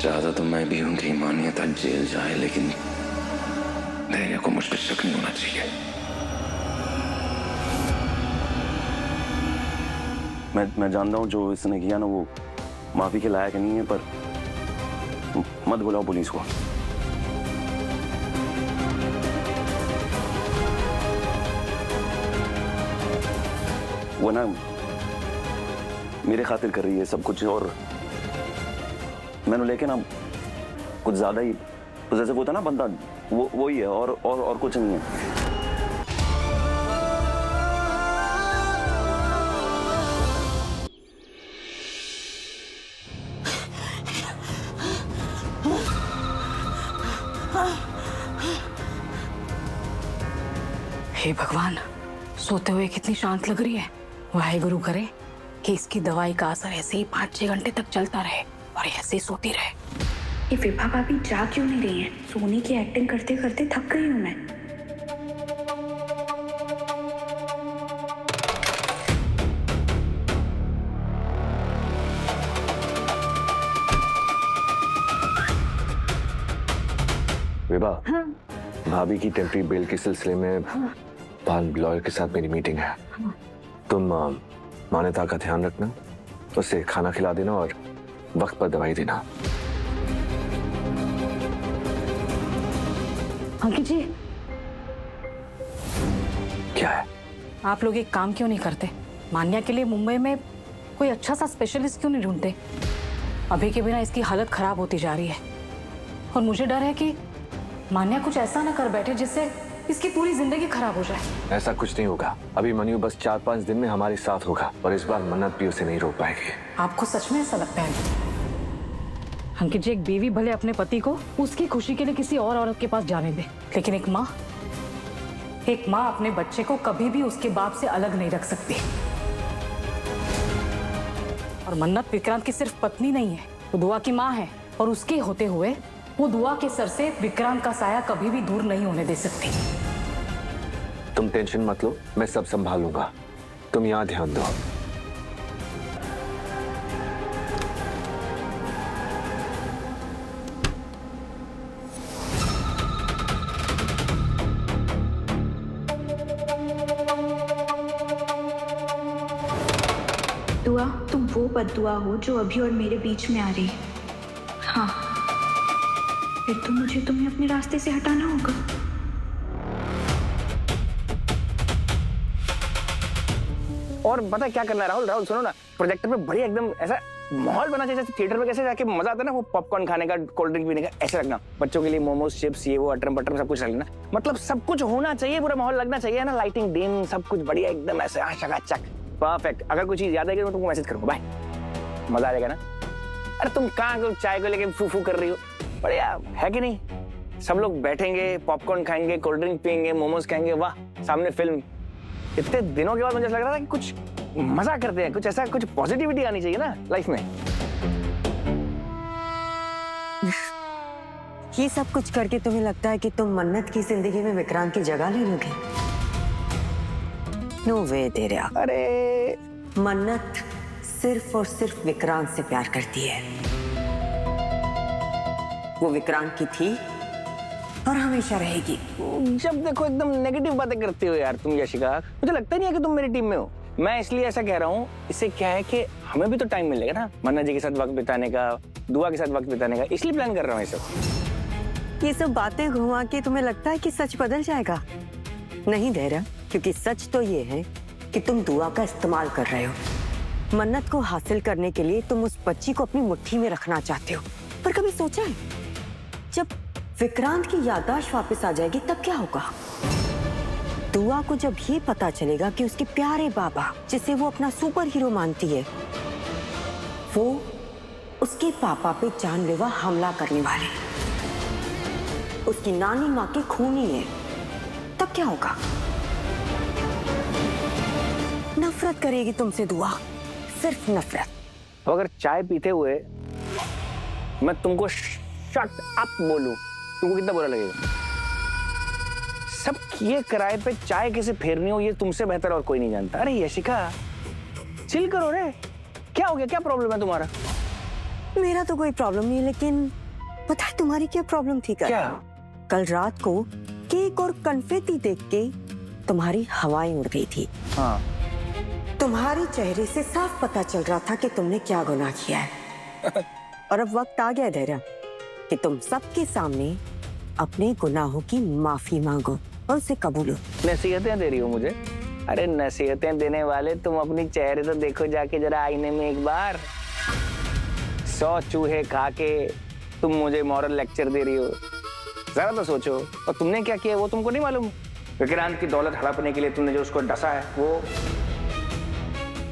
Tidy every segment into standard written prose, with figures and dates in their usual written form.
चाहता तो मैं भी हूं कि मान्यता जेल जाए, लेकिन धैर्य को मुझ पर शक नहीं होना चाहिए। मैं जानता हूं जो इसने किया ना वो माफी के लायक नहीं है, पर मत बुलाओ पुलिस को। वो ना मेरे खातिर कर रही है सब कुछ, और मैंने लेके ना कुछ ज्यादा ही जैसे वो था ना बंदा, वो ही है, और कुछ नहीं है। हे भगवान, सोते हुए कितनी शांत लग रही है। वाहेगुरु करे कि इसकी दवाई का असर ऐसे ही 5-6 घंटे तक चलता रहे और ऐसे ही सोती रहे। ये विभा भाभी जा क्यों नहीं रही है? सोनी की एक्टिंग करते करते थक गई हूं मैं। विभा, भाभी की टेम्परी बेल के सिलसिले में बाल लॉयर के साथ मेरी मीटिंग है। तुम मान्यता का ध्यान रखना, उसे खाना खिला देना और वक्त पर दवाई देना। अंकित जी, क्या है? आप लोग एक काम क्यों नहीं करते? मान्या के लिए मुंबई में कोई अच्छा सा स्पेशलिस्ट क्यों नहीं ढूंढते? अभी के बिना इसकी हालत खराब होती जा रही है और मुझे डर है कि मान्या कुछ ऐसा ना कर बैठे जिससे इसकी पूरी जिंदगी खराब हो जाए। ऐसा कुछ नहीं होगा। अभी मनु बस 4-5 दिन में हमारे साथ होगा और इस बार मन्नत भी उसे नहीं रोक पाएगी। आपको सच में ऐसा लगता है? अंकित जी, एक बीवी भले अपने पति को उसकी खुशी के लिए किसी और औरत के पास जाने दे, लेकिन एक माँ अपने बच्चे को कभी भी उसके बाप से अलग नहीं रख सकती। और मन्नत विक्रांत की सिर्फ पत्नी नहीं है, वो दुआ की माँ है, और उसके होते हुए वो दुआ के सर से विक्रांत का साया कभी भी दूर नहीं होने दे सकती। तुम टेंशन मत लो, मैं सब संभालूंगा। तुम यहाँ ध्यान दो। दुआ, तुम वो बद्दुआ हो जो अभी और मेरे बीच में आ रही है। हाँ, फिर तो मुझे तुम्हें अपने रास्ते से हटाना होगा। और पता है क्या करना है राहुल? सुनो ना, प्रोजेक्टर पे बढ़िया एकदम ऐसा माहौल बना चाहिए जैसे थिएटर में कैसे जाके मजा आता है ना, वो पॉपकॉर्न खाने का, कोल्ड ड्रिंक पीने का, ऐसे रखना। बच्चों के लिए मोमोज, चिप्स, ये वो अटरम पटरम सब कुछ रखना। मतलब सब कुछ होना चाहिए, पूरा माहौल लगना चाहिए ना, लाइटिंग डिम, सब कुछ बढ़िया एकदम ऐसे चकाचक परफेक्ट। अगर कोई चीज याद आएगी तो तुमको मैसेज करूंगा। बाय, मजा आ जाएगा ना? अरे तुम कहाँ चाय को लेके फू कर रही हो? बढ़िया है कि नहीं? सब लोग बैठेंगे, पॉपकॉर्न खाएंगे, कोल्ड ड्रिंक पियेंगे, मोमोज खाएंगे, वाह सामने फिल्म। इतने दिनों के बाद मुझे लग रहा था कि कुछ मजा करते हैं, कुछ ऐसा, कुछ पॉजिटिविटी आनी चाहिए ना लाइफ में। ये सब कुछ करके तुम्हें लगता है कि तुम मन्नत की जिंदगी में विक्रांत की जगह ले लोगे? नो वे तेरा। अरे मन्नत सिर्फ और सिर्फ विक्रांत से प्यार करती है। वो विक्रांत की थी और हमेशा रहेगी। जब देखो एकदम नेगेटिव बातें करती हो यार तुम यशिका। मुझे लगता नहीं है कि तुम मेरी टीम में हो। मैं इसलिए ऐसा कह रहा हूँ, इससे क्या है कि हमें भी तो टाइम मिलेगा ना मन्ना जी के साथ वक्त बिताने का, दुआ के साथ वक्त बिताने का, इसलिए प्लान कर रहा हूँ ये सब। ये सब बातें घुमा के तुम्हें लगता है कि सच बदल जाएगा? नहीं धैर्य, क्योंकि सच तो ये है कि तुम दुआ का इस्तेमाल कर रहे हो। मन्नत को हासिल करने के लिए तुम उस बच्ची को अपनी मुट्ठी में रखना चाहते हो। पर कभी सोचा है, जब विक्रांत की याददाश्त वापस आ जाएगी तब क्या होगा? दुआ को जब ये पता चलेगा कि उसके प्यारे बाबा, जिसे वो अपना सुपर हीरो मानती है, वो उसके पापा पे जानलेवा हमला करने वाले, उसकी नानी माँ के खूनी है, तब क्या होगा? नफरत करेगी तुमसे दुआ, सिर्फ नफरत। अब अगर चाय पीते हुए मैं तुमको शट अप बोलूं, तुमको कितना बुरा लगेगा? सब किए किराए पे चाय कैसे फेरनी हो ये तुमसे बेहतर और कोई नहीं जानता। अरे यशिका चिल करो रे, क्या हो गया? क्या प्रॉब्लम है तुम्हारा? मेरा तो कोई प्रॉब्लम नहीं है, लेकिन पता है तुम्हारी क्या प्रॉब्लम थी? क्या? कल रात को केक और कन्फेटी देख के तुम्हारी हवाएं उड़ गई थी। हाँ। तुम्हारे चेहरे से साफ पता चल रहा था कि तुमने क्या गुनाह किया है। और अब वक्त आ गया धैर्य कि तुम सबके सामने अपने गुनाहों की माफी मांगो और उसे कबूलो। नसीहतें दे रही हो मुझे? अरे नसीहतें देने वाले तुम अपनी चेहरे तो देखो जाके जरा आईने में एक बार। 100 चूहे खा के तुम मुझे मॉरल लेक्चर दे रही हो, जरा तो सोचो। और तुमने क्या किया वो तुमको नहीं मालूम? विक्रांत की दौलत हड़पने के लिए तुमने जो उसको डसा है वो,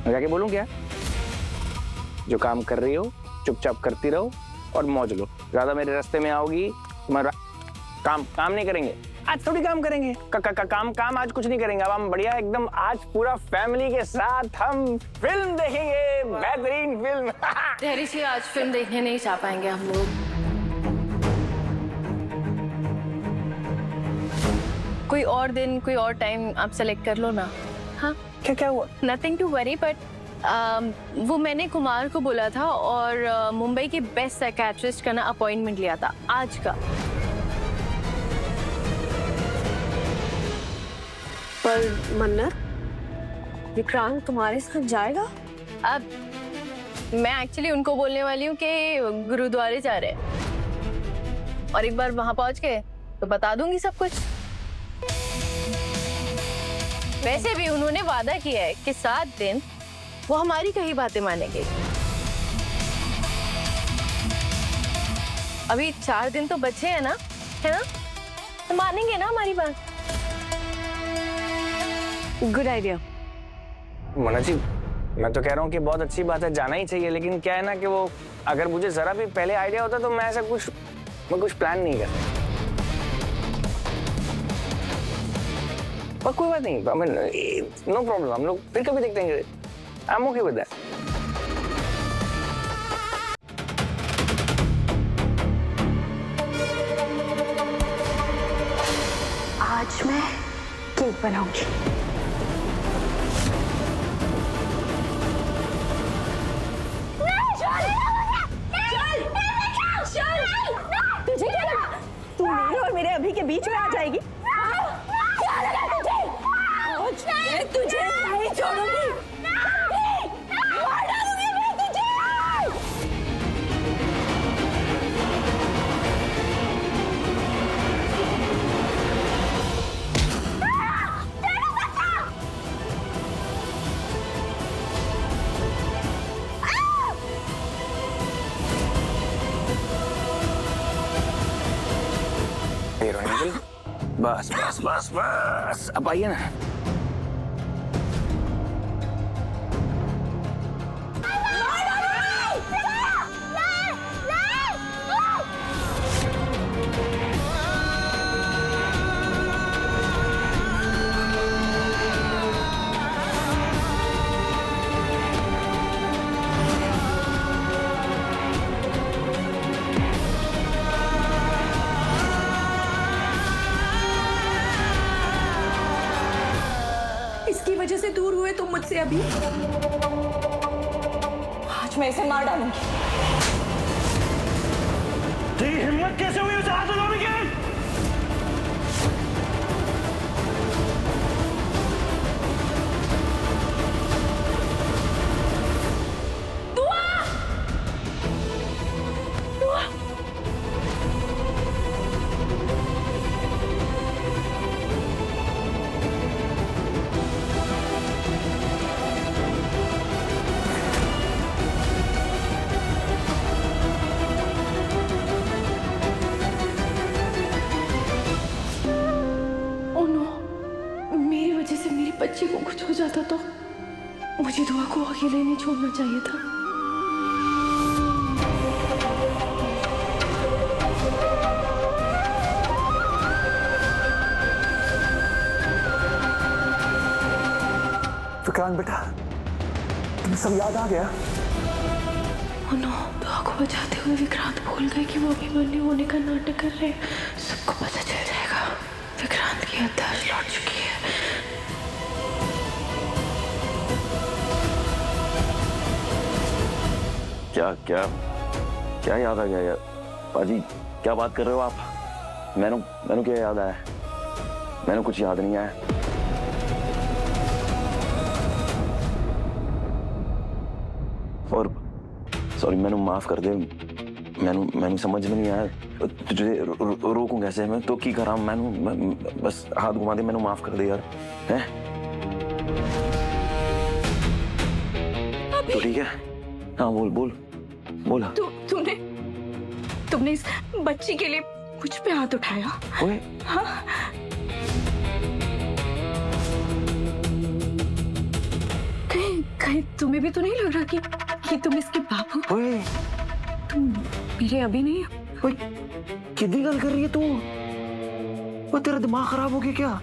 मैं जाके बोलूं क्या? जो काम कर रही हो चुपचाप करती रहो और मौज लो। ज्यादा मेरे रास्ते में आओगी तुम्हारा काम नहीं करेंगे। आज थोड़ी काम करेंगे, काम आज कुछ नहीं करेंगे। अब हम बढ़िया एकदम आज पूरा फैमिली के साथ हम फिल्म देखेंगे, बेहतरीन फिल्म। धैर्य जी आज फिल्म देखने नहीं जा पाएंगे हम लोग। कोई और दिन कोई और टाइम आप सेलेक्ट कर लो ना। हाँ क्या हुआ? नथिंग टू वरी, बट वो मैंने कुमार को बोला था और मुंबई के बेस्ट साइकियाट्रिस्ट का ना अपॉइंटमेंट लिया था आज का। पर मन्नत, विक्रांत तुम्हारे साथ जाएगा? अब मैं एक्चुअली उनको बोलने वाली हूँ कि गुरुद्वारे जा रहे हैं और एक बार वहां पहुंच के तो बता दूंगी सब कुछ। वैसे भी उन्होंने वादा किया है कि 7 दिन वो हमारी कही बातें मानेंगे। अभी 4 दिन तो बचे हैं ना, है ना? तो मानेंगे ना हमारी बात। Good idea. मना जी, मैं तो कह रहा हूँ कि बहुत अच्छी बात है, जाना ही चाहिए। लेकिन क्या है ना कि वो अगर मुझे जरा भी पहले आइडिया होता तो मैं कुछ प्लान नहीं करता। पर कोई बात नहीं, नो प्रॉब्लम, हम लोग फिर कभी देखते हैं। I am okay with that. आज मैं केक बनाऊंगी। तुझे क्या लगा तू मेरे और मेरे अभी के बीच में आ जाएगी? क्या लगा तुझे? मैं तुझे नहीं छोड़ूंगी। मार डालूंगी मैं तुझे। बस बस बस बस, अब आइए ना। इसकी वजह से दूर हुए तुम मुझसे अभी। आज मैं इसे मार डालूंगी। तेरी हिम्मत कैसे हुई उसे हाथ उठाने की? मेरी वजह से मेरी बच्ची को कुछ हो जाता तो मुझे दुआ को अकेले नहीं छोड़ना चाहिए था। विक्रांत बेटा, तुम्हें सब याद आ गया? नो, दुआ को बचाते हुए विक्रांत भूल गए कि वो अभिमन्यु होने का नाटक कर रहे हैं। सबको पता चल जाएगा, विक्रांत की याददाश्त लौट चुकी है। क्या क्या क्या याद आ गया यार? पाजी क्या बात कर रहे हो आप? मैंने क्या याद आया? मैंने कुछ याद नहीं आया। और सॉरी, मैंने माफ कर दे। मैंने समझ में नहीं आया तुझे रोकूं कैसे? मैं तो की करा, मैं बस हाथ घुमा दे, मैंने माफ कर दे यार। हैं तो ठीक है। हाँ बोल बोल बोल। तुमने इस बच्ची के लिए मुझ पे हाथ उठाया। ओए हाँ? कहीं तुम्हें भी तो नहीं लग रहा कि तुम इसके बाप हो? ओए तुम मेरे अभी नहीं। ओए कितनी गल कर रही है तू? वो तेरा दिमाग खराब हो गया क्या?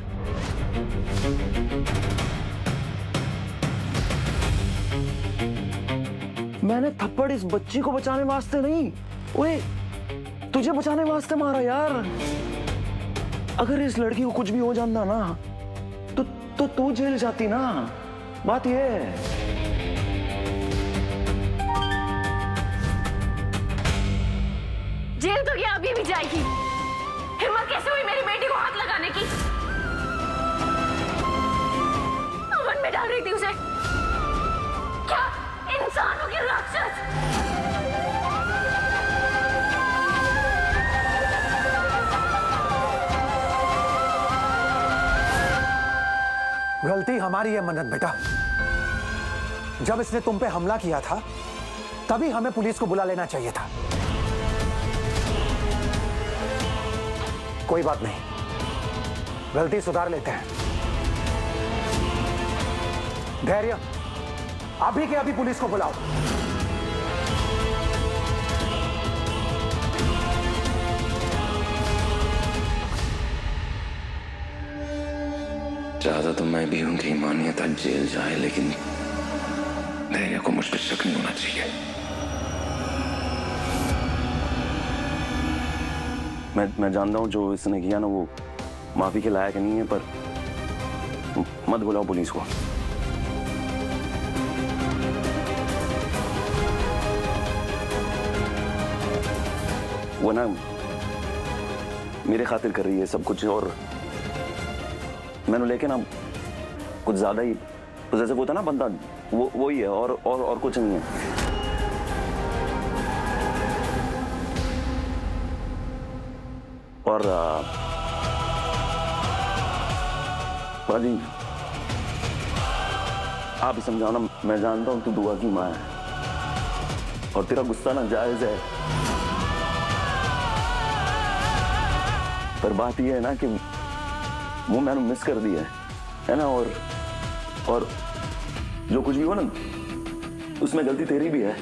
मैंने थप्पड़ इस बच्ची को बचाने वास्ते नहीं, ओए तुझे बचाने वास्ते मारा यार। अगर इस लड़की को कुछ भी हो जाता ना तो तू जेल जाती ना। बात ये है। जेल तो क्या अभी भी जाएगी? हिम्मत कैसे हुई मेरी बेटी को हाथ लगाने की? अमन में डाल रही थी उसे। क्या इंसानों की राक्षस? गलती हमारी है मन्नत बेटा। जब इसने तुम पे हमला किया था तभी हमें पुलिस को बुला लेना चाहिए था। कोई बात नहीं, गलती सुधार लेते हैं। धैर्य, अभी के अभी पुलिस को बुलाओ। चाहता तो मैं भी हूं कि मान्यता जेल जाए, लेकिन धैर्य को मुझ पर शक नहीं होना चाहिए। मैं जानता हूं जो इसने किया ना वो माफी के लायक नहीं है, पर मत बुलाओ पुलिस को। वो ना मेरे खातिर कर रही है सब कुछ, और मैंने लेके ना कुछ ज्यादा ही जैसे वो था ना बंदा, वो ही है, और कुछ नहीं है। और बाजी आप ही समझाओ ना। मैं जानता हूं तू दुआ की माँ है और तेरा गुस्सा ना जायज है, पर बात यह है ना कि वो मैंने मिस कर दिया है ना। और जो कुछ भी हो ना उसमें गलती तेरी भी है।